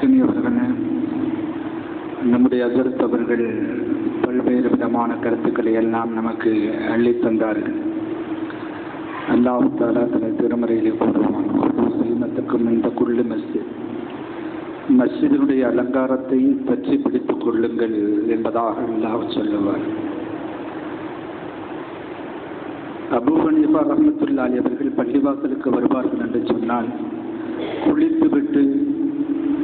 கண்ணியவர்களே, நம்முடைய ஹஜ்ரத் அவர்கள் பல்வேறு விதமான கருத்துக்களை எல்லாம் நமக்கு அள்ளித் தந்தார்கள். அல்லாஹ் தஆலா தனது திருமறையிலே கூறுவான், சீமத்துக்கும் இந்த குள்ளு மஸ்ஜிதினுடைய அலங்காரத்தை பற்றி பிடித்துக் கொள்ளுங்கள் என்பதாக அல்லாஹ் சொல்லுவார். அபூ ஹனீஃபா ரஹ்மத்துல்லாஹி அவர்கள் பள்ளிவாசலுக்கு வருவார்கள் என்று சொன்னால், குளித்துவிட்டு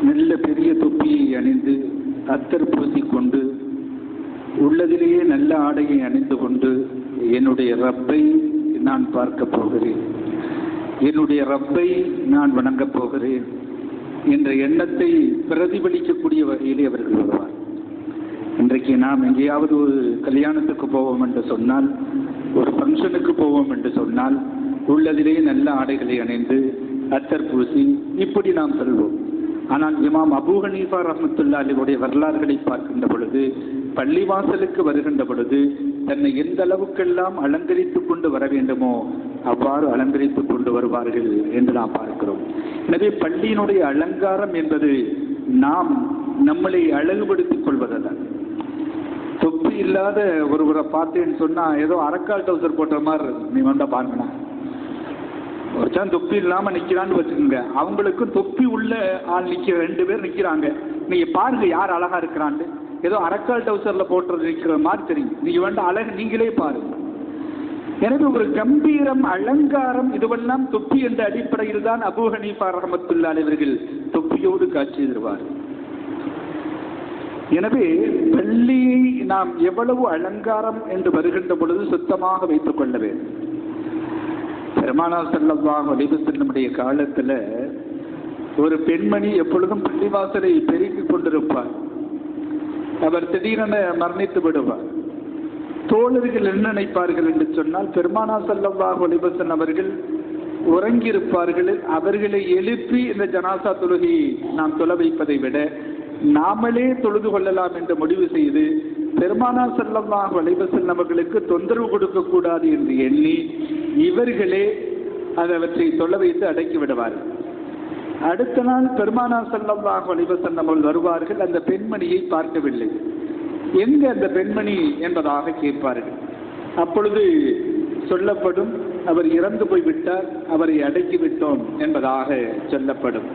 நல்ல பெரிய தொப்பியை அணிந்து அத்தர் பூசிக்கொண்டு உள்ளதிலேயே நல்ல ஆடையை அணிந்து கொண்டு என்னுடைய ரப்பை நான் பார்க்க போகிறேன், என்னுடைய ரப்பை நான் வணங்கப் போகிறேன் என்ற எண்ணத்தை பிரதிபலிக்கக்கூடிய வகையிலே அவர்கள் வருவார். இன்றைக்கு நாம் எங்கேயாவது ஒரு கல்யாணத்துக்கு போவோம் என்று சொன்னால், ஒரு ஃபங்க்ஷனுக்கு போவோம் என்று சொன்னால், உள்ளதிலேயே நல்ல ஆடைகளை அணிந்து அத்தர் பூசி இப்படி நாம் செல்வோம். ஆனால் இமாம் அபூ ஹனீஃபா ரஹ்மத்துல்லாஹி அலைஹிவுடைய வரலாறுகளை பார்க்கின்ற பொழுது, பள்ளிவாசலுக்கு வருகின்ற பொழுது தன்னை எந்த அளவுக்கெல்லாம் அலங்கரித்துக் கொண்டு வர வேண்டுமோ அவ்வாறு அலங்கரித்துக் கொண்டு வருவார்கள் என்று நாம் பார்க்கிறோம். எனவே பள்ளியினுடைய அலங்காரம் என்பது நாம் நம்மளை அழகுபடுத்திக் கொள்வதுதான். தொப்பி இல்லாத ஒருவரை பார்த்தேன்னு சொன்னா ஏதோ அரக்கால் டவுசர் போட்ட மாதிரி நீ வந்தா பாருங்கண்ணா, ஒருத்தான் தொப்பி இல்லாம நிக்கிறான்னு வச்சுக்கோங்க, அவங்களுக்கும் தொப்பி உள்ள ஆள் நிக்கிற 2 பேர் நிக்கிறாங்க, நீங்க பாருங்க யார் அழகா இருக்கிறான்னு. ஏதோ அரக்கால் டவுசர்ல போட்டு நிக்கிற மாதிரி தெரியும், நீங்க வேண்டாம் அழகு நீங்களே பாருங்க. எனவே ஒரு கம்பீரம், அலங்காரம், இதுவெல்லாம் தொப்பி என்ற அடிப்படையில் தான் அபூ ஹனீஃபா ரஹ்மத்துல்லாஹி அலைஹி அவர்கள் தொப்பியோடு காட்சி தருவார். எனவே பள்ளியை நாம் எவ்வளவு அலங்காரம் என்று வருகின்ற பொழுது சுத்தமாக வைத்துக் கொள்ள வேண்டும். பெருமானார் ஸல்லல்லாஹு அலைஹி வஸல்லமுடைய காலத்துல ஒரு பெண்மணி எப்பொழுதும் பள்ளிவாசலை பெருக்கிக் கொண்டிருப்பார். அவர் திடீரென மரணித்து விடுவார். தோழர்கள் என்ன நினைப்பார்கள் என்று சொன்னால், பெருமானார் ஸல்லல்லாஹு அலைஹி வஸல்லம் அவர்கள் உறங்கியிருப்பார்கள், அவர்களை எழுப்பி இந்த ஜனாசா தொழுகையை நாம் தொழ வைப்பதை விட நாமளே தொழுது கொள்ளலாம் என்று முடிவு செய்து பெருமானார் ஸல்லல்லாஹு அலைஹி வஸல்லம் அவர்களுக்கு தொந்தரவு கொடுக்க கூடாது என்று எண்ணி இவர்களே அவற்றை தொழ வைத்து அடக்கி விடுவார்கள். அடுத்த நாள் பெருமானார் ஸல்லல்லாஹு அலைஹி வஸல்லம் அவர்கள் வருவார்கள். அந்த பெண்மணியை பார்க்கவில்லை. எங்க அந்த பெண்மணி என்பதாக கேட்பார்கள். அப்பொழுது சொல்லப்படும், அவர் இறந்து போய்விட்டார், அவரை அடக்கி விட்டோம் என்பதாக சொல்லப்படும்.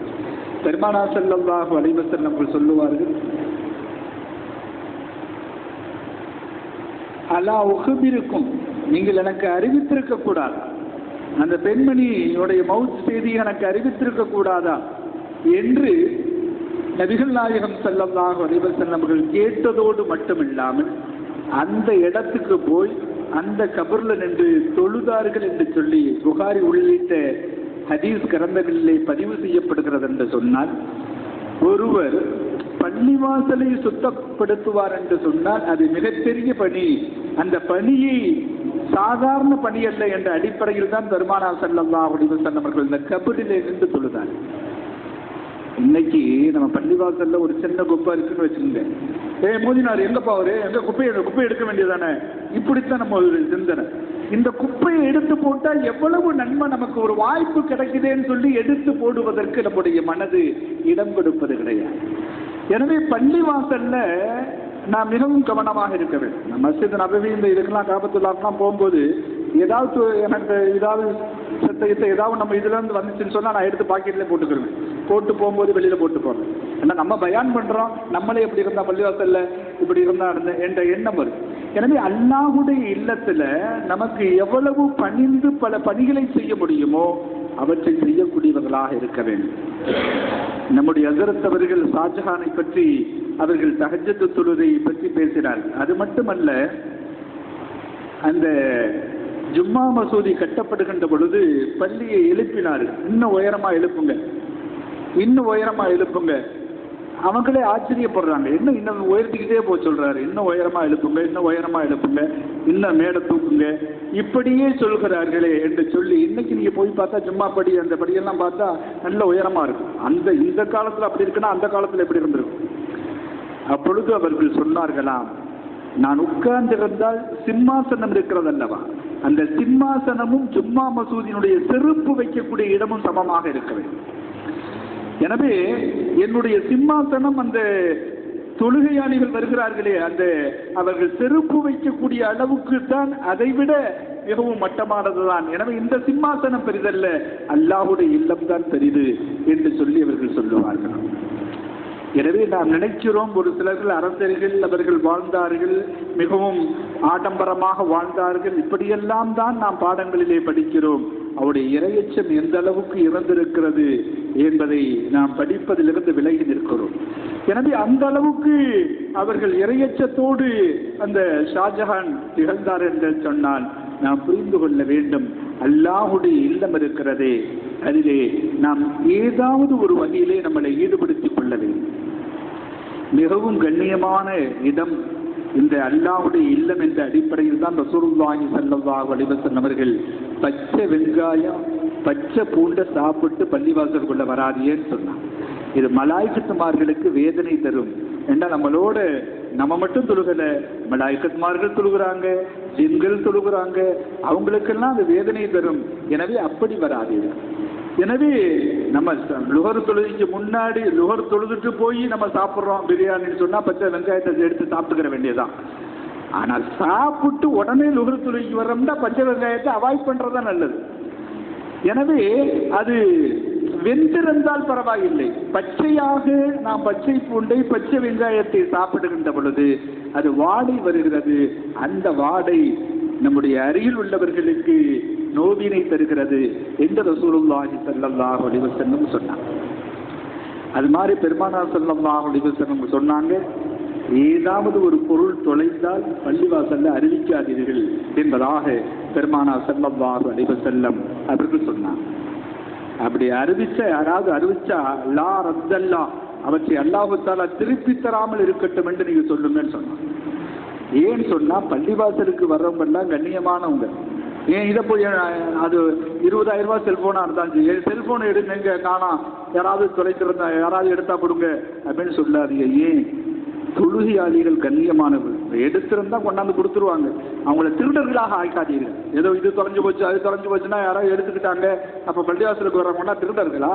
பெருமானார் ஸல்லல்லாஹு அலைஹி வஸல்லம் அவர்கள் சொல்லுவார்கள், அலா உஹ்பிருக்கும், நீங்கள் எனக்கு அறிவித்திருக்க கூடாது, அந்த பெண்மணியுடைய மவுத் செய்தி எனக்கு அறிவித்திருக்க கூடாதா என்று நபிகள் நாயகம் ஸல்லல்லாஹு அலைஹி வஸல்லம் அவர்கள் கேட்டதோடு மட்டுமில்லாமல் அந்த இடத்துக்கு போய் அந்த கபர்ல நின்று தொழுதார்கள் என்று சொல்லி புகாரி உள்ளிட்ட ஹதீஸ் கிரந்தங்களிலே பதிவு செய்யப்படுகிறது என்று சொன்னால், ஒருவர் பள்ளிவாசலை சுத்தப்படுத்துவார் என்று சொன்னால் அது மிகப்பெரிய பணி. அந்த பணியை சாதாரண பணி அல்ல என்ற அடிப்படையில் தான் பெருமானார் ஸல்லல்லாஹு அலைஹி வஸல்லம் அவர்கள் இந்த கபரிலே நின்று தொழுதார். இன்னைக்கு நம்ம பள்ளிவாசல்ல ஒரு சின்ன குப்பை இருக்குன்னு வச்சுக்கோங்க, மோதினார் எங்கப்பா அவரு, எங்க குப்பை எடுக்க வேண்டியதானே, இப்படித்தான் நம்ம ஒரு சிந்தனை. இந்த குப்பையை எடுத்து போட்டால் எவ்வளவு நன்மை, நமக்கு ஒரு வாய்ப்பு கிடைக்குதுன்னு சொல்லி எடுத்து போடுவதற்கு நம்முடைய மனது இடம் கொடுப்பது கிடையாது. எனவே பள்ளிவாசல்ல நான் மிகவும் கவனமாக இருக்க வேண்டும். மஸ்ஜித் நபவி இந்த இதுக்கெல்லாம் காபத்துல்லாஹ்லாம் போகும்போது ஏதாவது எனக்கு ஏதாவது சத்தத்தை ஏதாவது நம்ம இதுல இருந்து வந்துச்சுன்னு சொன்னா நான் எடுத்து பாக்கெட்ல போட்டுக்கிறேன். போட்டு போகும்போது வெளியில போட்டு போறேன். ஏன்னா நம்ம பயான் பண்றோம், நம்மளே எப்படி இருந்தா பள்ளிவாசல்ல இப்படி இருந்தா என்ற எண்ணம் வரும். எனவே அல்லாஹ்வுடைய இல்லத்துல நமக்கு எவ்வளவு பணிந்து பல பணிகளை செய்ய முடியுமோ அவற்றை செய்யக்கூடியவர்களாக இருக்க வேண்டும். நம்முடைய ஹஜ்ரத் அவர்கள் ஷாஜஹானை பற்றி, அவர்கள் தஹஜ்ஜுத் தொழுகையை பற்றி பேசினார்கள். அது மட்டுமல்ல, அந்த ஜும்மா மசூதி கட்டப்படுகின்ற பொழுது பள்ளியை எழுப்பினார்கள். இன்னும் உயரமா எழுப்புங்க, இன்னும் உயரமா எழுப்புங்க. அவங்களே ஆச்சரியப்படுறாங்க, இன்னும் உயர்த்திக்கிட்டே போக சொல்றாரு, இன்னும் உயரமா எழுப்புங்க, இன்னும் உயரமா எழுப்புங்க, இன்னும் மேடை தூக்குங்க, இப்படியே சொல்கிறார்களே என்று சொல்லி இன்னைக்கு நீங்க போய் பார்த்தா ஜும்மா படி அந்த படியெல்லாம் பார்த்தா நல்ல உயரமா இருக்கும். இந்த காலத்துல அப்படி இருக்குன்னா அந்த காலத்துல எப்படி இருந்திருக்கும்? அப்பொழுது அவர்கள் சொன்னார்களாம், நான் உட்கார்ந்திருந்தால் சிம்மாசனம் இருக்கிறது அல்லவா, அந்த சிம்மாசனமும் ஜும்மா மசூதியினுடைய செருப்பு வைக்கக்கூடிய இடமும் சமமாக இருக்க வேண்டும். எனவே என்னுடைய சிம்மாசனம் அந்த தொழுகையாளிகள் வருகிறார்களே அந்த அவர்கள் செருப்பு வைக்கக்கூடிய அளவுக்கு தான், அதைவிட மிகவும் மட்டமானதுதான். எனவே இந்த சிம்மாசனம் பெரிதல்ல, அல்லாஹ்வுடைய இல்லம் தான் பெரிது என்று சொல்லி அவர்கள் சொல்லுவார்கள். எனவே நாம் நினைக்கிறோம், ஒரு சிலர்கள் அரசர்கள் அவர்கள் வாழ்ந்தார்கள், மிகவும் ஆடம்பரமாக வாழ்ந்தார்கள், இப்படியெல்லாம் தான் நாம் பாடங்களிலே படிக்கிறோம். அவருடைய இரையச்சம் எந்த அளவுக்கு இறந்திருக்கிறது என்பதை நாம் படிப்பதிலிருந்து விலகி நிற்கிறோம். எனவே அந்த அளவுக்கு அவர்கள் இரையச்சத்தோடு அந்த ஷாஜஹான் திகழ்ந்தார் என்று சொன்னால் நாம் புரிந்து கொள்ள வேண்டும், அல்லாஹ்வுடைய இல்லம் இருக்கிறதே அதிலே நாம் ஏதாவது ஒரு வகையிலே நம்மளை ஈடுபடுத்திக் கொள்ள வேண்டும். மிகவும் கண்ணியமான இடம் இந்த அல்லாஹ்வுடைய இல்லம் என்ற அடிப்படையில் தான் ரசூலுல்லாஹி ஸல்லல்லாஹு அலைஹி வஸல்லம் அவர்கள் பச்சை வெங்காயம் பச்சை பூண்டை சாப்பிட்டு பள்ளிவாசலுக்குள்ள வராதியேன்னு சொன்னாங்க. இது மலாய்க்கத்துமார்களுக்கு வேதனை தரும். ஏன்னா நம்மளோட நம்ம மட்டும் தொழுகல, மலாய்க்கத்துமார்கள் தொழுகிறாங்க, ஜின்கள் தொழுகிறாங்க, அவங்களுக்கெல்லாம் அது வேதனை தரும். எனவே அப்படி வராதீர்கள். எனவே நம்ம லுகர் தொழுகைக்கு முன்னாடி லுகர் தொழுதுட்டு போய் நம்ம சாப்பிட்றோம் பிரியாணின்னு சொன்னா பச்சை வெங்காயத்தை எடுத்து சாப்பிட்டுக்கிற வேண்டியதான். ஆனால் சாப்பிட்டு உடனே லுகர் தொழுகைக்கு வர்றோம்னா பச்சை வெங்காயத்தை அவாய்ட் பண்றதுதான் நல்லது. எனவே அது வெந்திருந்தால் பரவாயில்லை, பச்சையாக நாம் பச்சை பூண்டை பச்சை வெங்காயத்தை சாப்பிடுகின்ற பொழுது அது வாடை வருகிறது. அந்த வாடை நம்முடைய அருகில் உள்ளவர்களுக்கு நோவினை தருகிறது என்று ரசூலுல்லாஹி ஸல்லல்லாஹு அலைஹி வஸல்லம் சொன்னாங்க. அது மாதிரி பெருமானார் ஸல்லல்லாஹு அலைஹி வஸல்லம் சொன்னாங்க, ஏதாவது ஒரு பொருள் தொலைந்தால் பள்ளிவாசல்ல அறிவிக்காதீர்கள் என்பதாக பெருமானார் ஸல்லல்லாஹு அலைஹி வஸல்லம் அவர்கள் சொன்னாங்க. அப்படி யாராவது அறிவிச்சா லா ரத்தல்லா, அவற்றை அல்லாஹு தஆலா திருப்பி தராமல் இருக்கட்டும் என்று நீங்க சொல்லுங்கன்னு சொன்னாங்க. ஏன்னு சொன்னா பள்ளிவாசலுக்கு வர்றவங்க எல்லாம் கண்ணியமானவங்க. ஏன் இதை போய் அது 20,000 ரூபாய் செல்போனா இருந்தாச்சு, செல்போனை எடுங்க, எங்க காணா, யாராவது தொலைத்திருந்தா யாராவது எடுத்தா கொடுங்க அப்படின்னு சொல்லாதீங்க. ஏன் தொழுகையாளிகள் கண்ணியமானவர்கள், எடுத்திருந்தா கொண்டாந்து கொடுத்துருவாங்க. அவங்கள திருடர்களாக ஆக்காதீர்கள். ஏதோ இது தொலைஞ்சு போச்சு அது தொலைஞ்சு போச்சுன்னா யாராவது எடுத்துக்கிட்டாங்க அப்ப பள்ளிவாசலுக்கு வர்றவங்கன்னா திருடர்களா,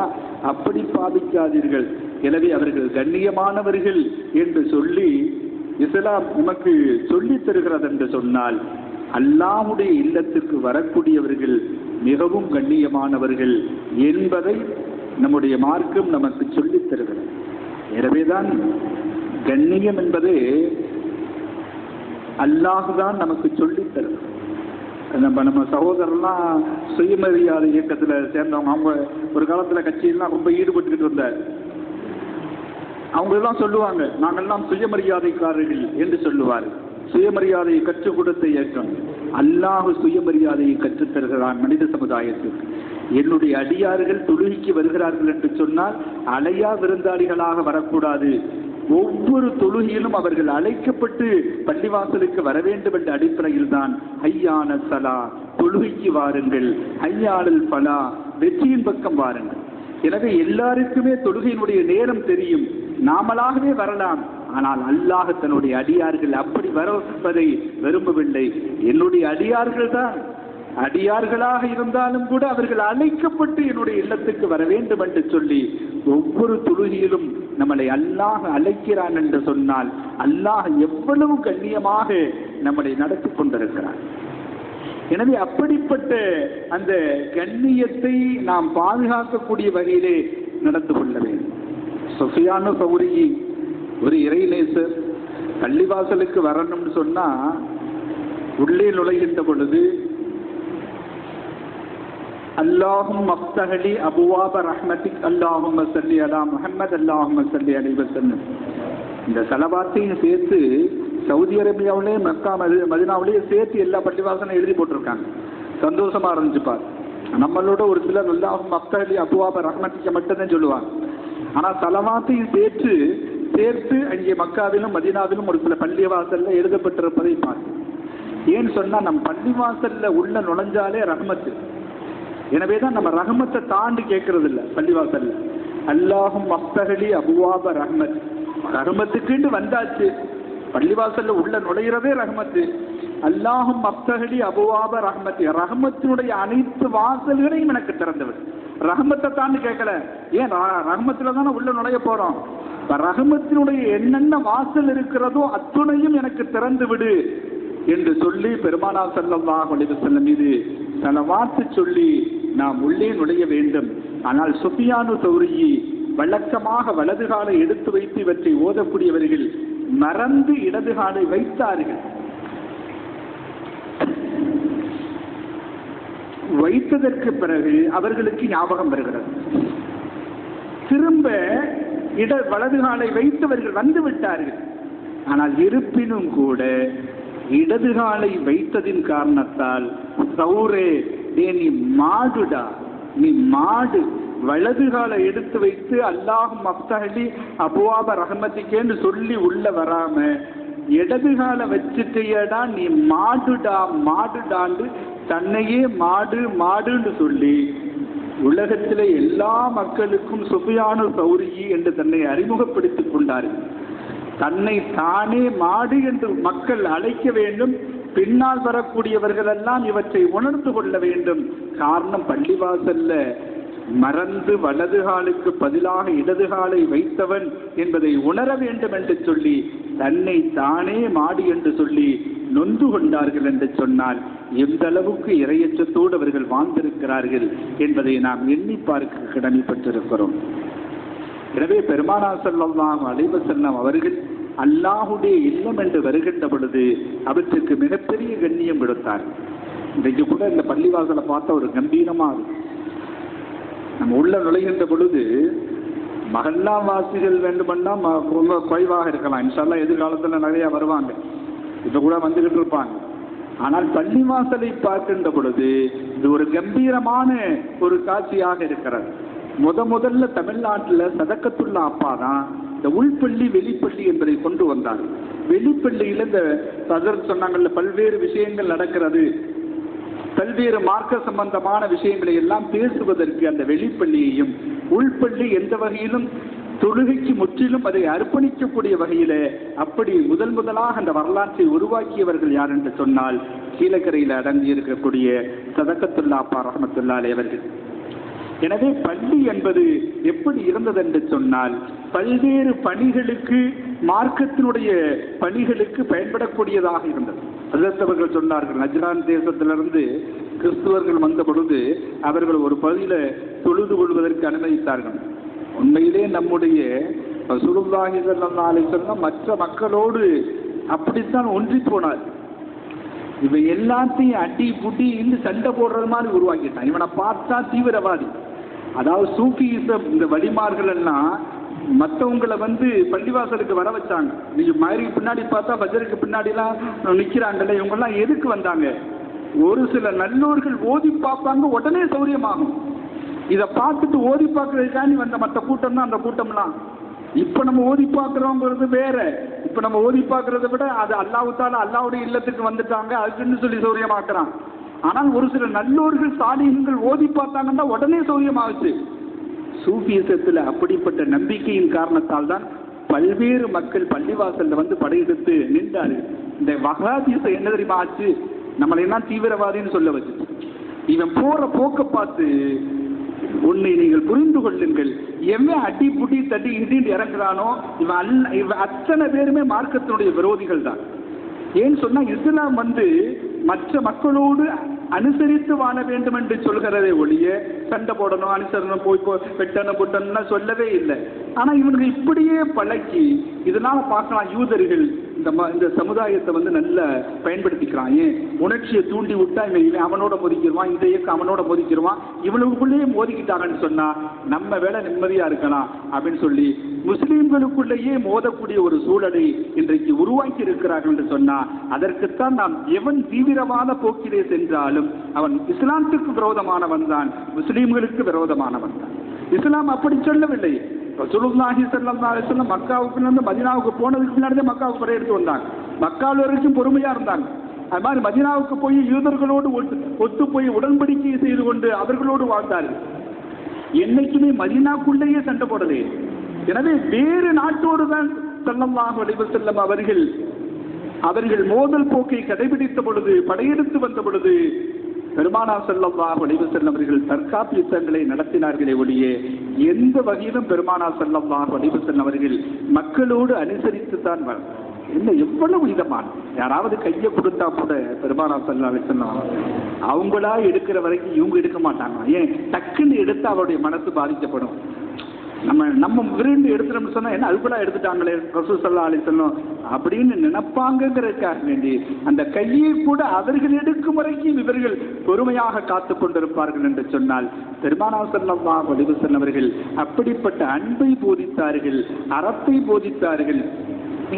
அப்படி பாதிக்காதீர்கள். எனவே அவர்கள் கண்ணியமானவர்கள் என்று சொல்லி இஸ்லாம் நமக்கு சொல்லித் தருகிறது என்று சொன்னால், அல்லாஹ்வுடைய இல்லத்திற்கு வரக்கூடியவர்கள் மிகவும் கண்ணியமானவர்கள் என்பதை நம்முடைய மார்க்கம் நமக்கு சொல்லித் தருகிறது. எனவேதான் கண்ணியம் என்பது அல்லாஹ்தான் நமக்கு சொல்லித் தருகிறது. நம்ம சகோதரர்லாம் சுயமரியாதை இயக்கத்துல சேர்ந்தவங்க, அவங்க ஒரு காலத்துல கட்சியெல்லாம் ரொம்ப ஈடுபட்டுக்கிட்டு இருந்தார். அவங்க எல்லாம் சொல்லுவாங்க, நாங்கெல்லாம் சுயமரியாதைக்காரர்கள் என்று சொல்லுவார். சுயமரியாதையை கற்றுக் கொடுத்த இயக்கம். அல்லாஹ் சுயமரியாதையை கற்றுத் தருகிறான் மனித சமுதாயத்திற்கு. என்னுடைய அடியார்கள் தொழுகைக்கு வருகிறார்கள் என்று சொன்னால் அலையா விருந்தாளிகளாக வரக்கூடாது. ஒவ்வொரு தொழுகையிலும் அவர்கள் அழைக்கப்பட்டு பள்ளிவாசலுக்கு வர வேண்டும் என்ற அடிப்படையில் தான் ஹய்யான சலா, தொழுகைக்கு வாருங்கள், ஹய்யானல் ஃபலா, வெற்றியின் பக்கம் வாருங்கள். எனவே எல்லாருக்குமே தொழுகையினுடைய நேரம் தெரியும், நாமளாகவே வரலாம். ஆனால் அல்லாஹ் தன்னுடைய அடியார்கள் அப்படி வருவதை விரும்பவில்லை. என்னுடைய அடியார்கள் தான், அடியார்களாக இருந்தாலும் கூட அவர்கள் அழைக்கப்பட்டு என்னுடைய இல்லத்துக்கு வர வேண்டும் என்று சொல்லி ஒவ்வொரு தொழுகையிலும் நம்மளை அல்லாஹ் அழைக்கிறான் என்று சொன்னால் அல்லாஹ் எவ்வளவு கண்ணியமாக நம்மளை நடத்தி கொண்டிருக்கிறார். எனவே அப்படிப்பட்ட அந்த கண்ணியத்தை நாம் பாதுகாக்கக்கூடிய வகையிலே நடந்து கொள்ள வேண்டும். சுஃபியானு சௌரி ஒரு இறைநேசர், பள்ளிவாசலுக்கு வரணும்னு சொன்னா உள்ளே நுழைகின்ற பொழுது அல்லாஹும் அஃப்தஹலி அபுவாப ரஹ்மத்திக் அல்லாஹும்ம ஸல்லி அலா முஹம்மத் அல்லாஹும்ம ஸல்லி அலைஹி வஸல்லம், இந்த ஸலவாத்தையும் சேர்த்து சவுதி அரேபியாவிலே மக்கா மதீனாவிலேயே சேர்த்து எல்லா பள்ளிவாசலும் எழுதி போட்டிருக்காங்க. சந்தோஷமா இருந்துச்சுப்பார். நம்மளோட ஒரு சிலர் அல்லாஹும் அஃப்தஹலி அபுவாப ரஹ்மத்திக்க மட்டும்தான் சொல்லுவாங்க. ஆனா ஸலவாத்தையும் சேர்த்து அங்கே மக்காவிலும் மதீனாவிலும் ஒரு சில பள்ளிவாசல்ல எழுதப்பட்டிருப்பதை பார்த்து, ஏன்னு சொன்னா நம் பள்ளிவாசல்ல உள்ள நுழைஞ்சாலே ரஹ்மத்து. எனவேதான் நம்ம ரஹ்மத்தை தாண்டி கேட்கறது இல்லை. பள்ளிவாசல்ல அல்லாஹும் அஃப்தஹலி அபுவாப ரஹ்மத், ரஹ்மத்துக்குன்னு வந்தாச்சு. பள்ளிவாசல்ல உள்ள நுழைகிறதே ரஹ்மத்து. அல்லாஹும் அப்தஹலி அபுவாப ரஹ்மத்தி, ரஹ்மத்தினுடைய அனைத்து வாசல்களையும் எனக்கு திறந்தவர். ரஹ்மத்தை தான் கேட்கல, ஏன் ரஹ்மத்துல தானே உள்ள நுழைய போறோம். ரஹ்மத்தினுடைய என்னென்ன வாசல் இருக்கிறதோ அத்துணையும் எனக்கு திறந்து விடு என்று சொல்லி பெருமானார் ஸல்லல்லாஹு அலைஹி வஸல்லம் மீது ஸலவாத்து சொல்லி நாம் உள்ளே நுழைய வேண்டும். ஆனால் சுஃபியானு தௌரி வழக்கமாக வலது காலை எடுத்து வைத்து இவற்றை ஓதக்கூடியவர்கள் மறந்து இடது காலை வைத்தார்கள். வைத்ததற்கு பிறகு அவர்களுக்கு ஞாபகம் வருகிறது, திரும்ப வலது காலை வைத்தவர்கள் வந்து விட்டார்கள். ஆனால் இருப்பினும் கூட இடது காலை வைத்ததின் காரணத்தால் சௌரே, நீ மாடுடா, நீ மாடு, வலது காலை எடுத்து வைத்து அல்லாஹும் அஃப்தஹலி அபுவாப ரஹ்மத்திக்கேன்னு சொல்லி உள்ள வராம இடது காலை வச்சுட்டேடா, நீ மாடுடா மாடுடான்னு தன்னையே மாடு மாடுன்னு சொல்லி உலகத்திலே எல்லா மக்களுக்கும் சுஃபியானு தௌரி என்று தன்னை அறிமுகப்படுத்திக் கொண்டார்கள். தன்னை தானே மாடு என்று மக்கள் அழைக்க வேண்டும். பின்னால் வரக்கூடியவர்கள் எல்லாம் இவற்றை உணர்ந்து கொள்ள வேண்டும். காரணம், பள்ளிவாசல்ல மறந்து வலது காலுக்கு பதிலாக இடது காலை வைத்தவன் என்பதை உணர வேண்டும் என்று சொல்லி தன்னை தானே மாடு என்று சொல்லி நொந்து கொண்டார்கள் என்று சொன்னால் எந்த அளவுக்கு இறையச்சத்தோடு அவர்கள் வாழ்ந்திருக்கிறார்கள் என்பதை நாம் எண்ணி பார்க்க கடமைப்பட்டிருக்கிறோம். எனவே பெருமானார் ஸல்லல்லாஹு அலைஹி வஸல்லம் அவர்கள் அல்லாஹுடைய இல்லம் என்று வருகின்ற பொழுது அவற்றுக்கு மிகப்பெரிய கண்ணியம் கொடுத்தார். இன்றைக்கு கூட இந்த பள்ளிவாசலை பார்த்த ஒரு கம்பீரமாக நம்ம உள்ள நுழைகின்ற பொழுது மகல்லா வாசிகள் வேண்டுமென்னா ரொம்ப குறைவாக இருக்கலாம். இன்ஷால்லா எதிர்காலத்தில் நிறைய வருவாங்க, இப்போ கூட வந்துகிட்டு இருப்பாங்க. ஆனால் பள்ளிவாசலை பார்க்கின்ற பொழுது இது ஒரு கம்பீரமான ஒரு காட்சியாக இருக்கிறது. முதல்ல தமிழ்நாட்டில் சதக்கத்துல்லா அப்பா தான் இந்த உள்பள்ளி வெளிப்பள்ளி என்பதை கொண்டு வந்தார். வெளிப்பள்ளியில் இந்த சதர் சொன்னாங்கல்ல, பல்வேறு விஷயங்கள் நடக்கிறது, பல்வேறு மார்க்க சம்பந்தமான விஷயங்களை எல்லாம் பேசுவதற்கு அந்த வெளிப்பள்ளியையும், உள்பள்ளி எந்த வகையிலும் தொழுகைக்கு முற்றிலும் அதை அர்ப்பணிக்கக்கூடிய வகையில அப்படி முதலாக அந்த வரலாற்றை உருவாக்கியவர்கள் யார் என்று சொன்னால் கீழக்கரையில் அடங்கி இருக்கக்கூடிய சதக்கத்துல்லா அப்பா ரஹ்மத்துல்லாஹி அலைஹி அவர்கள். எனவே பள்ளி என்பது எப்படி இருந்தது என்று சொன்னால் பல்வேறு பணிகளுக்கு, மார்க்கத்தினுடைய பணிகளுக்கு பயன்படக்கூடியதாக இருந்தது. அவர்கள் சொன்னார்கள், நஜ்ரான் தேசத்திலிருந்து கிறிஸ்துவர்கள் வந்த பொழுது அவர்கள் ஒரு பகுதியில் தொழுது கொள்வதற்கு அனுமதித்தார்கள். உண்மையிலே நம்முடைய ரசூலுல்லாஹி ஸல்லல்லாஹு அலைஹி வஸல்லம் மற்ற மக்களோடு அப்படித்தான் ஒன்றி போனார். இவை எல்லாத்தையும் அடி புடி இன்னும் சண்டை போடுறது மாதிரி உருவாக்கிட்டான். இவனை பார்த்தா தீவிரவாதி. அதாவது சூஃபியிசம் இந்த வழிமார்கள் எல்லாம் மற்றவங்களை பள்ளிவாசலுக்கு வர வச்சாங்க. நீங்க மாதிரி பின்னாடி பார்த்தா பஜருக்கு பின்னாடிலாம் நிற்கிறாங்கல்ல, இவங்கெல்லாம் எதுக்கு வந்தாங்க? ஒரு சில நல்லோர்கள் ஓதி பார்ப்பாங்க, உடனே சௌரியமாகும். இதை பார்த்துட்டு ஓதி பார்க்கறதுக்காண்டி வந்த மற்ற கூட்டம் தான் அந்த கூட்டம்லாம். இப்ப நம்ம ஓதி பார்க்கிறோங்கிறது வேற. இப்ப நம்ம ஓதி பார்க்கறத விட அது அல்லாஹ்வுத்தால அல்லாஹ்வுடைய இல்லத்துக்கு வந்துட்டாங்க அதுக்குன்னு சொல்லி சௌரியமாக்குறான். ஆனால் ஒரு சில நல்லோர்கள் சாலிஹ்கள் ஓதி பார்த்தாங்கன்னா உடனே சௌரியமாகுச்சு. சூஃபிசத்தில் அப்படிப்பட்ட நம்பிக்கையின் காரணத்தால் தான் பல்வேறு மக்கள் பள்ளிவாசல்ல படையெடுத்து நின்றார்கள். இந்த வஹாபிச என்ன தெரியுமா ஆச்சு? நம்மளை எல்லாம் தீவிரவாதின்னு சொல்ல வச்சு. இவன் போற போக்க பார்த்து உன்னை நீங்கள் புரிந்து கொள்ளுங்கள், எவன் அடி புடி தட்டி இடிந்து இறங்குறானோ இவன் அத்தனை பேருமே மார்க்கத்தினுடைய விரோதிகள் தான். ஏன்னு சொன்னா இஸ்லாம் மற்ற மக்களோடு அனுசரித்து வாழ வேண்டும் என்று சொல்கிறதே ஒழிய சண்டை போடணும், அனுசரணம், போய் வெட்டணும் புட்டணும் சொல்லவே இல்லை. ஆனா இவனுக்கு இப்படியே பழக்கி இதனால பார்க்கலாம் யூதர்கள் இந்த சமுதாயத்தை நல்ல பயன்படுத்திக்கிறான். ஏன் உணர்ச்சியை தூண்டி விட்டா இவன் அவனோட மோதிக்கிடுவான், இந்த இயக்கம் அவனோட மோதிக்கிடுவான், இவனுக்குள்ளேயே மோதிக்கிட்டாங்கன்னு சொன்னா நம்ம வேலை நிம்மதியா இருக்கலாம் அப்படின்னு சொல்லி முஸ்லீம்களுக்குள்ளேயே மோதக்கூடிய ஒரு சூழலை இன்றைக்கு உருவாக்கி இருக்கிறார்கள் என்று சொன்னா அதற்குத்தான் நாம் எவன் தீவிரவாத போக்கிலே சென்றாலும் அவன் இஸ்லாத்துக்கு விரோதமானவன் தான், முஸ்லீம்களுக்கு விரோதமானவன் தான். இஸ்லாம் அப்படி சொல்லவில்லை. ரசூலுல்லாஹி ஸல்லல்லாஹு அலைஹி வஸல்லம் மக்காவுக்கு மதீனாவுக்கு போனதுக்கு முன்னாடியே மக்காவுக்கு படையெடுத்து வந்தாங்க. மக்காவில் வரைக்கும் பொறுமையா இருந்தாங்க. அது மாதிரி மதீனாவுக்கு போய் யூதர்களோடு ஒத்து போய் உடன்படிக்கை செய்து கொண்டு அவர்களோடு வாழ்ந்தார்கள். என்னைக்குமே மதீனாக்குள்ளேயே சண்டை போடலே. எனவே வேறு நாட்டோடு தான் ஸல்லல்லாஹு அலைஹி வஸல்லம் அவர்கள் அவர்கள் மோதல் போக்கை கடைபிடித்த பொழுது, படையெடுத்து வந்த பொழுது பெருமானார் ஸல்லல்லாஹு அலைஹி வஸல்லம் அவர்கள் தற்காப்பு யுத்தங்களை நடத்தினார்களே ஒழிய எந்த வகையிலும் பெருமானார் ஸல்லல்லாஹு அலைஹி வஸல்லம் அவர்கள் மக்களோடு அனுசரித்துத்தான் என்ன எவ்வளவு இதமான யாராவது கையை கொடுத்தா கூட பெருமானார் ஸல்லல்லாஹு அலைஹி வஸல்லம் அவங்களா எடுக்கிற வரைக்கும் இவங்க எடுக்க மாட்டாங்க. ஏன் டக்குன்னு எடுத்து அவருடைய மனசு பாதிக்கப்படும். நம்ம விரும்பி எடுத்துட்டோம்னு சொன்னா என்ன அதுக்குள்ள எடுத்துட்டாங்களே ரசூல் ஸல்லல்லாஹு அலைஹி வஸல்லம் அப்படின்னு நினைப்பாங்கிறதுக்காக வேண்டி அந்த கையை கூட அவர்கள் எடுக்கும் வரைக்கும் இவர்கள் பொறுமையாக காத்து கொண்டிருப்பார்கள் என்று சொன்னால் பெருமானார் ஸல்லல்லாஹு அலைஹி வஸல்லம் அவர்கள் அப்படிப்பட்ட அன்பை போதித்தார்கள், அறத்தை போதித்தார்கள்.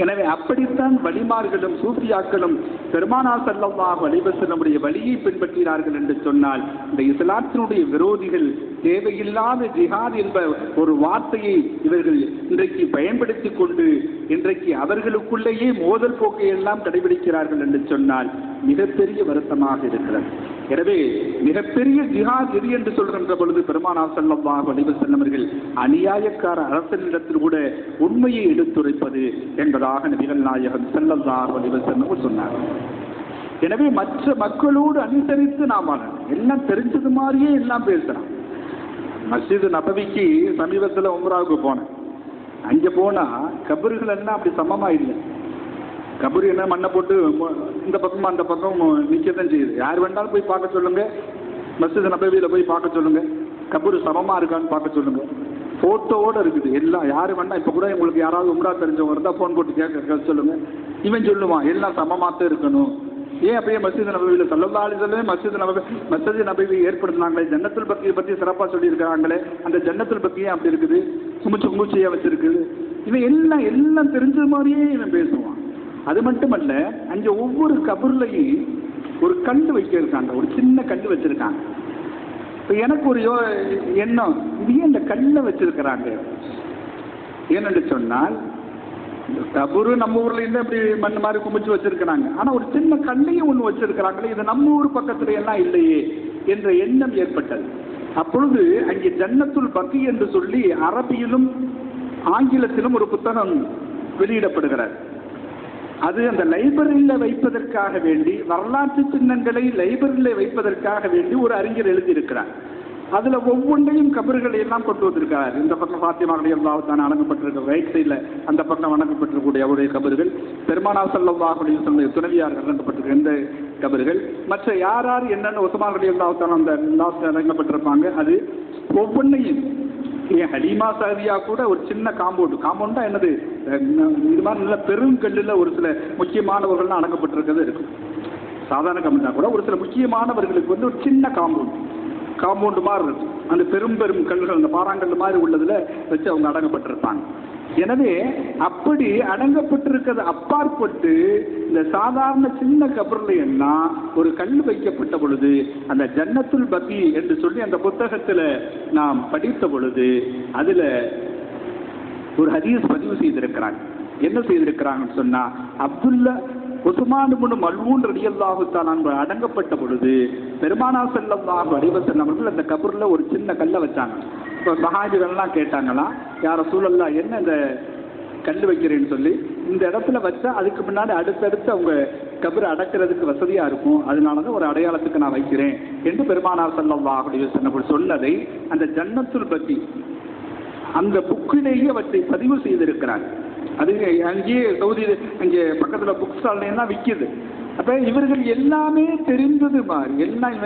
எனவே அப்படித்தான் வலிமார்களும் சூஃபியாக்களும் பெருமானார் ஸல்லல்லாஹு அலைஹி வஸல்லமுடைய வழியை பின்பற்றினார்கள் என்று சொன்னால் இந்த இஸ்லாத்தினுடைய விரோதிகள் தேவையில்லாத ஜிஹாத் என்ற ஒரு வார்த்தையை இவர்கள் இன்றைக்கு பயன்படுத்தி கொண்டு இன்றைக்கு அவர்களுக்குள்ளேயே மோதல் போக்கை எல்லாம் கடைபிடிக்கிறார்கள் என்று சொன்னால் மிகப்பெரிய வருத்தமாக இருக்கிறது. எனவே மிகப்பெரிய ஜிஹாத் எது என்று சொல்கின்ற பொழுது பெருமானார் ஸல்லல்லாஹு அலைஹி வஸல்லம் அவர்கள் அநியாயக்கார அரசனிடத்தில் கூட உண்மையை எடுத்துரைப்பது என்பதாக நபிகள் நாயகம் ஸல்லல்லாஹு அலைஹி வஸல்லம் சொன்னார். எனவே மற்ற மக்களோடு அனுசரித்து நாம் எல்லாம் தெரிஞ்சது மாதிரியே எல்லாம் பேசுறான். மஸ்ஜித் நபவிக்கு சமீபத்தில் உம்ராவுக்கு போனேன். அங்கே போனா கபறுகள் எல்லாம் அப்படி சமமா இல்லை. கபரு என்ன மண்ணை போட்டு இந்த பக்கமும் அந்த பக்கம் நிற்கத்தான் செய்யுது. யார் வேண்டாலும் போய் பார்க்க சொல்லுங்க, மஸ்ஜித் நபவியில் போய் பார்க்க சொல்லுங்க, கபரு சமமா இருக்கான்னு பார்க்க சொல்லுங்க. போட்டோவோட இருக்குது எல்லாம். யாரு வேண்டாம் இப்போ கூட உங்களுக்கு யாராவது உம்ரா தெரிஞ்சவங்க இருந்தால் ஃபோன் போட்டு கேட்க சொல்லுங்க. இவன் சொல்லுவான் எல்லாம் சமமாத்தான் இருக்கணும். ஏன் அப்படியே மஸ்ஜித் நபவியில் ஸல்லல்லாஹு அலைஹி வஸல்லம் மஸ்ஜித் நபவி ஏற்படுத்தினாங்களே, ஜன்னத்துல் பக்கியை பற்றி சிறப்பாக சொல்லியிருக்கிறாங்களே, அந்த ஜன்னத்துல் பக்கியே அப்படி இருக்குது, குமிச்சியாக வச்சிருக்குது. இவன் எல்லாம் தெரிஞ்சது மாதிரியே இவன் பேசுவான். அது மட்டுமல்ல, அங்கே ஒவ்வொரு கபர்லையும் ஒரு கல் வைக்கிருக்காங்க, ஒரு சின்ன கல் வச்சிருக்காங்க. இப்போ எனக்கு ஒரு எண்ணம், இது ஏன் இந்த கல்லை வச்சிருக்கிறாங்க ஏனென்று சொன்னால் கபரு நம்ம ஊர்ல இருந்து இப்படி மண் மாதிரி குமிச்சு வச்சிருக்கிறாங்க. ஆனா ஒரு சின்ன கல்லையும் ஒண்ணு வச்சிருக்கிறாங்களே, இது நம்ம ஊர் பக்கத்துல எல்லாம் இல்லையே என்ற எண்ணம் ஏற்பட்டது. அப்பொழுது அங்கே ஜன்னத்துல் பக்கி என்று சொல்லி அரபியிலும் ஆங்கிலத்திலும் ஒரு புத்தகம் வெளியிடப்படுகிறார். அது அந்த லைப்ரரியில் வைப்பதற்காக வேண்டி, வரலாற்று சின்னங்களை லைப்ரரியில் வைப்பதற்காக வேண்டி ஒரு அறிஞர் எழுதியிருக்கிறார். அதுல ஒவ்வொன்றையும் கபறுகளை எல்லாம் கொண்டு வந்திருக்கார். இந்த பக்கம் ஃபாத்திமா ரலியல்லாஹு தஆலா அடங்கப்பட்டிருக்க ரைட் சைடில் அந்த பக்கம் வணங்கப்பட்டிருக்கக்கூடிய அவருடைய கபறுகள், பெருமானார் ஸல்லல்லாஹு அலைஹி வஸல்லம் துணைவியார் அடங்கப்பட்டிருக்க இந்த கபறுகள், மற்ற யார் என்னென்ன உஸ்மான் ரலியல்லாஹு தஆலா அந்த லாஸ்ட் அடங்கப்பட்டிருப்பாங்க. அது ஒவ்வொன்றையும் ஏன் ஹலீமா சாதியா கூட ஒரு சின்ன காம்பவுண்டா என்னது இது மாதிரி நல்ல பெருங்கல்லில் ஒரு சில முக்கியமானவர்கள்லாம் அடங்கப்பட்டிருக்கிறது இருக்கும். சாதாரண கம்பெனினா கூட ஒரு சில முக்கியமானவர்களுக்கு வந்து ஒரு சின்ன காம்பவுண்டு மாதிரி இருக்கும். அந்த பெரும் கல்கள், அந்த பாறாங்கல் மாதிரி உள்ளதுல வச்சு அவங்க அடங்கப்பட்டிருப்பாங்க. எனவே அப்படி அடங்கப்பட்டிருக்கிறது அப்பாற்பட்டு இந்த சாதாரண சின்ன கபர்ல எல்லாம் ஒரு கல் வைக்கப்பட்ட பொழுது அந்த ஜன்னத்துல் பக்கி என்று சொல்லி அந்த புத்தகத்துல நாம் படித்த பொழுது அதுல ஒரு ஹதீஸ் பதிவு செய்திருக்கிறாங்க. என்ன செய்திருக்கிறாங்கன்னு சொன்னா, அப்துல்லா உஸ்மான் இப்னு மல்ஊன் ரலியல்லாஹு தஆலா அடங்கப்பட்ட பொழுது பெருமானார் ஸல்லல்லாஹு அலைஹி வஸல்லம் அவர்கள் அந்த கபர்ல ஒரு சின்ன கல்லை வச்சாங்க. இப்போ சஹாபிகள்லாம் கேட்டாங்களா, யா ரசூலல்லாஹ் என்ன இந்த கல் வைக்கிறேன்னு சொல்லி, இந்த இடத்துல வச்சா அதுக்கு முன்னாடி அடுத்தடுத்து அவங்க கபர் அடக்கிறதுக்கு வசதியா இருக்கும், அதனாலதான் ஒரு அடையாளத்துக்கு நான் வைக்கிறேன் என்று பெருமானார் ஸல்லல்லாஹு அலைஹி வஸல்லம் சொன்னதை அந்த ஜன்னத்துல் பக்கி அந்த புக்கிலேயே அவற்றை பதிவு செய்திருக்கிறார். அது அங்கேயே சவுதி அங்கே பக்கத்துல புக் ஸ்டால்லாம் விற்கிது. அப்ப இவர்கள் எல்லாமே தெரிந்தது மாதிரி எல்லாம்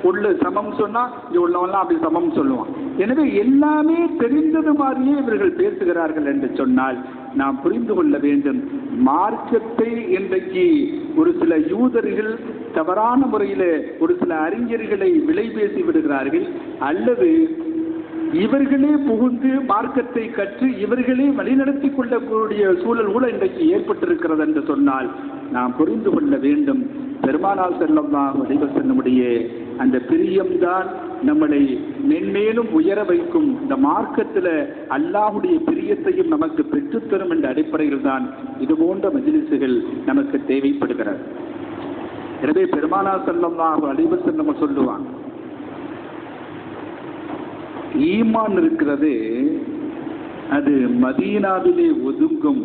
உள்ள சமம் சொன்னா இங்க உள்ளவெல்லாம் அப்படி சமம் சொல்லுவான். எனவே எல்லாமே தெரிந்தது மாதிரியே இவர்கள் பேசுகிறார்கள் என்று சொன்னால் நாம் புரிந்து கொள்ள வேண்டும், மார்க்கத்தை இன்றைக்கு ஒரு சில யூதர்கள் தவறான முறையில ஒரு சில அறிஞர்களை விலை பேசி விடுகிறார்கள், அல்லது இவர்களே புகுந்து மார்க்கத்தை கற்று இவர்களே வழிநடத்தி கொள்ளக்கூடிய சூழல் கூட இன்றைக்கு ஏற்பட்டிருக்கிறது என்று சொன்னால் நாம் புரிந்து கொள்ள வேண்டும், பெருமானார் ஸல்லல்லாஹு அலைஹி வஸல்லமுடைய அந்த பிரியம்தான் நம்மளை மென்மேலும் உயர வைக்கும். இந்த மார்க்கத்தில் அல்லாஹுடைய பிரியத்தையும் நமக்கு பெற்றுத்தரும் என்ற அடிப்படையில் தான் இது போன்ற மஜ்லிஸுகள் நமக்கு தேவைப்படுகிறது. எனவே பெருமானார் ஸல்லல்லாஹு அலைஹி வஸல்லம் சொல்லுவாங்க, ஈமான் இருக்கிறது அது மதீனாவிலே ஒதுங்கும்,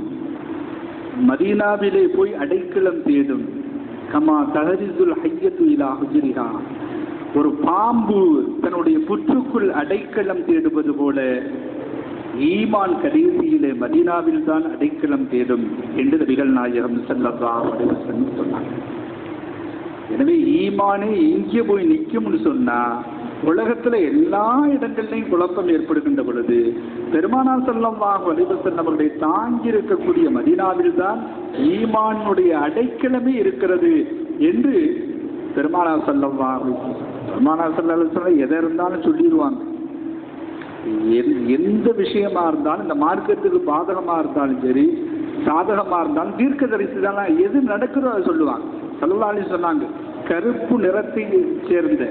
மதீனாவிலே போய் அடைக்கலம் தேடும். கமா தஹரிசுல் ஹய்யத்து இலா ஹுஜ்ரிஹா, ஒரு பாம்பு தன்னுடைய புற்றுக்குள் அடைக்கலம் தேடுவது போல ஈமான் கடைசியிலே மதீனாவில் தான் அடைக்கலம் தேடும் என்று நபிகள் நாயகம் ஸல்லல்லாஹு அலைஹி வஸல்லம் சொன்னாங்க. எனவே ஈமானே எங்கே போய் நிற்கும்னு சொன்னா, உலகத்துல எல்லா இடங்கள்லையும் குழப்பம் ஏற்படுகின்ற பொழுது பெருமானார் ஸல்லல்லாஹு அலைஹி வஸல்லம் அவர்களை தாங்கி இருக்கக்கூடிய மதீனாவில் தான் ஈமானுடைய அடைக்கலமே இருக்கிறது என்று பெருமானார் ஸல்லல்லாஹு அலைஹி வஸல்லம் எதை இருந்தாலும் சொல்லிடுவாங்க. எந்த விஷயமா இருந்தாலும், இந்த மார்க்கத்துக்கு பாதகமா இருந்தாலும் சரி, சாதகமா இருந்தாலும், தீர்க்கதரிசி தானே எது நடக்கிறதோ அதை சொல்லுவாங்க. ஸல்லல்லாஹு அலைஹி வஸல்லம் சொன்னாங்க, கருப்பு நிறத்தை சேர்ந்த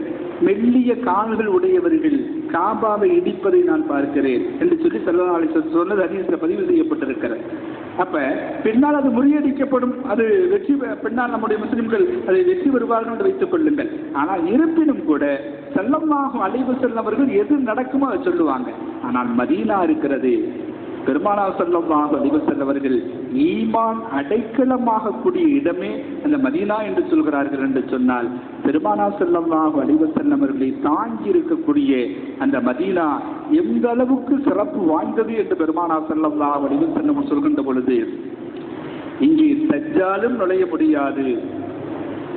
மெல்லிய கால்கள் உடையவர்கள் காபாவை இடிப்பதை நான் பார்க்கிறேன் என்று சொல்லி ஸல்லல்லாஹு அலைஹி வஸல்லம் சொன்னது ஹதீஸ்ல பதிவு செய்யப்பட்டிருக்கிறது. அப்ப பின்னால் அது முறியடிக்கப்படும், அது வெற்றி, பின்னால் நம்முடைய முஸ்லிம்கள் அதை வெற்றி பெறுவார்கள் என்று வைத்துக் கொள்ளுங்கள். ஆனால் இருப்பினும் கூட ஸல்லல்லாஹு அலைஹி வஸல்லம் அவர்கள் எது நடக்குமோ அதை சொல்லுவாங்க. ஆனால் மதீனா இருக்கிறது, பெருமானார் ஸல்லல்லாஹு அலைஹி வஸல்லம் அவர்கள் ஈமான் அடைக்கலமாக கூடிய இடமே அந்த மதீனா என்று சொல்கிறார்கள் என்று சொன்னால், பெருமானார் ஸல்லல்லாஹு அலைஹி வஸல்லம் அவர்களை தாங்கி இருக்கக்கூடிய அந்த மதீனா எந்த அளவுக்கு சிறப்பு வாய்ந்தது என்று பெருமானார் ஸல்லல்லாஹு அலைஹி வஸல்லம் சொல்கின்ற பொழுது, இங்கே தஜ்ஜாலும் நுழைய முடியாது,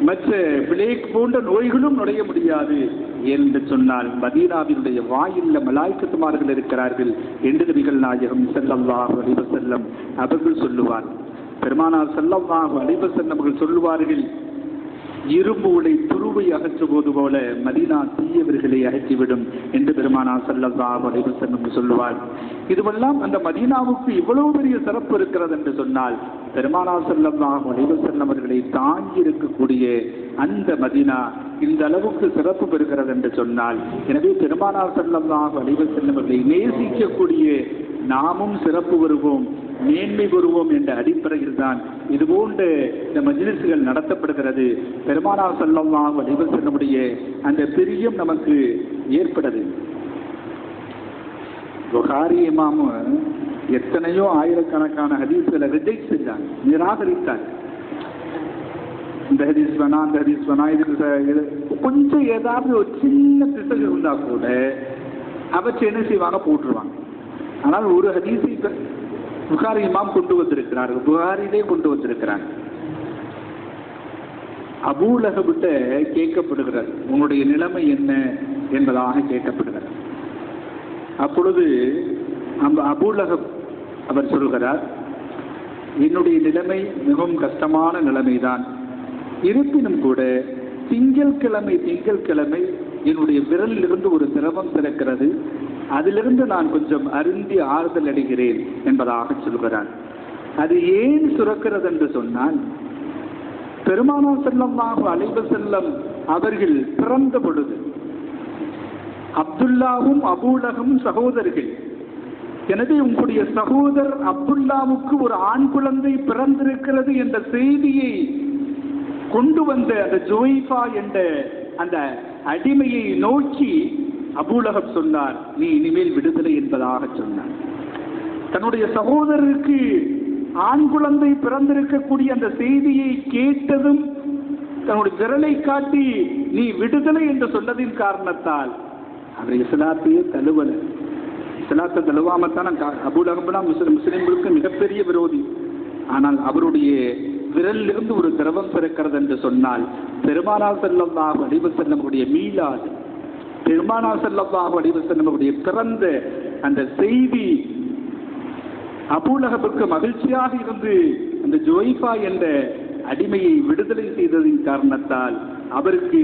மற்ற பிளேக் போன்ற நோய்களும் நுழைய முடியாது என்று சொன்னால், மதீனாவினுடைய வாயில்ல மலாய்க்கத்துமார்கள் இருக்கிறார்கள் என்று நபிகள் நாயகம் ஸல்லல்லாஹு அலைஹி வஸல்லம் அவர்கள் சொல்லுவார். பெருமானார் ஸல்லல்லாஹு அலைஹி வஸல்லம் அவர்கள் சொல்லுவார்கள், இரும்பு உடை துருவை அகற்றுவது போல மதீனா தீயவர்களை அகற்றிவிடும் என்று பெருமானார் ஸல்லல்லாஹு அலைஹி வஸல்லம் சொல்லுவார். இதுவெல்லாம் அந்த மதீனாவுக்கு இவ்வளவு பெரிய சிறப்பு இருக்கிறது என்று சொன்னால், பெருமானார் ஸல்லல்லாஹு அலைஹி வஸல்லம் அவர்களை தாங்கி இருக்கக்கூடிய அந்த மதீனா இந்த அளவுக்கு சிறப்பு பெறுகிறது என்று சொன்னால், எனவே பெருமானார் ஸல்லல்லாஹு அலைஹி வஸல்லம் அவர்களை நேசிக்கக்கூடிய நாமும் சிறப்பு வருவோம், மேன்மை பெறுவோம் என்ற அடிப்படையில் தான் இதுபோன்ற இந்த மஜ்லிஸ்கள் நடத்தப்படுகிறது. பெருமானார் ஸல்லல்லாஹு அலைஹி வஸல்லமுடைய அந்த பிரியம் நமக்கு ஏற்படுது. புகாரி இமாம் எத்தனையோ ஆயிரக்கணக்கான ஹதீஸ்களை ரிஜெக்ட் செஞ்சாங்க, நிராகரித்தாங்க. இந்த ஹதீஸ் வேணா, அந்த ஹதீஸ் வேணா, இது கொஞ்சம் ஏதாவது ஒரு சின்ன பிசகு இருந்தா கூட அவற்றை என்ன செய்வாங்க, போட்டுருவாங்க. ஆனால் ஒரு ஹதீஸை புகாரி இமாம் கொண்டு வந்திருக்கிறார்கள், புகாரிலே கொண்டு வந்திருக்கிறாங்க. அபூ லஹபிட்ட கேட்கப்படுகிறது, உங்களுடைய நிலைமை என்ன என்பதாக கேட்கப்படுகிறது. அப்பொழுது அபூ லஹப் அவர் சொல்கிறார், என்னுடைய நிலைமை மிகவும் கஷ்டமான நிலைமைதான், இருப்பினும் கூட திங்கட்கிழமை என்னுடைய விரலிலிருந்து ஒரு திரவம் திறக்கிறது, அதிலிருந்து நான் கொஞ்சம் அருந்தி ஆறுதல் அடைகிறேன் என்பதாக சொல்கிறார். அது ஏன் சுரக்கிறது என்று சொன்னால், பெருமானார் ஸல்லல்லாஹு அலைஹி வஸல்லம் அவர்கள் பிறந்த பொழுது அப்துல்லாவும் அபூ லஹபும் சகோதரர்கள். எனவே உங்களுடைய சகோதரர் அப்துல்லாவுக்கு ஒரு ஆண் குழந்தை பிறந்திருக்கிறது என்ற செய்தியை கொண்டு வந்த அந்த ஜுவைஃபா என்ற அந்த அடிமையை நோக்கி அபூ லஹப் சொன்னார், நீ இனிமேல் விடுதலை என்பதாக சொன்னார். தன்னுடைய சகோதரருக்கு ஆண் குழந்தை பிறந்திருக்கக்கூடிய அந்த செய்தியை கேட்டதும் தன்னுடைய விரலை காட்டி நீ விடுதலை என்று சொன்னதின் காரணத்தால் அவர் இஸ்லாத்தையே தழுவல. இஸ்லாத்தை தழுவாமத்தான் அபூ லஹப்னா முஸ்லிம்களுக்கு மிகப்பெரிய விரோதி. ஆனால் அவருடைய விரலிலிருந்து ஒரு திரவம் பிறக்கிறது என்று சொன்னால், பெருமானார் ஸல்லல்லாஹு அலைஹி வஸல்லமுடைய மீலாது, பெருமானார் ஸல்லல்லாஹு அலைஹி வஸல்லமுடைய பிறந்த அந்த செய்தி அபூ லஹபுக்கு மகிழ்ச்சியாக இருந்து அந்த ஜுவைஃபா என்ற அடிமையை விடுதலை செய்ததின் காரணத்தால் அவருக்கு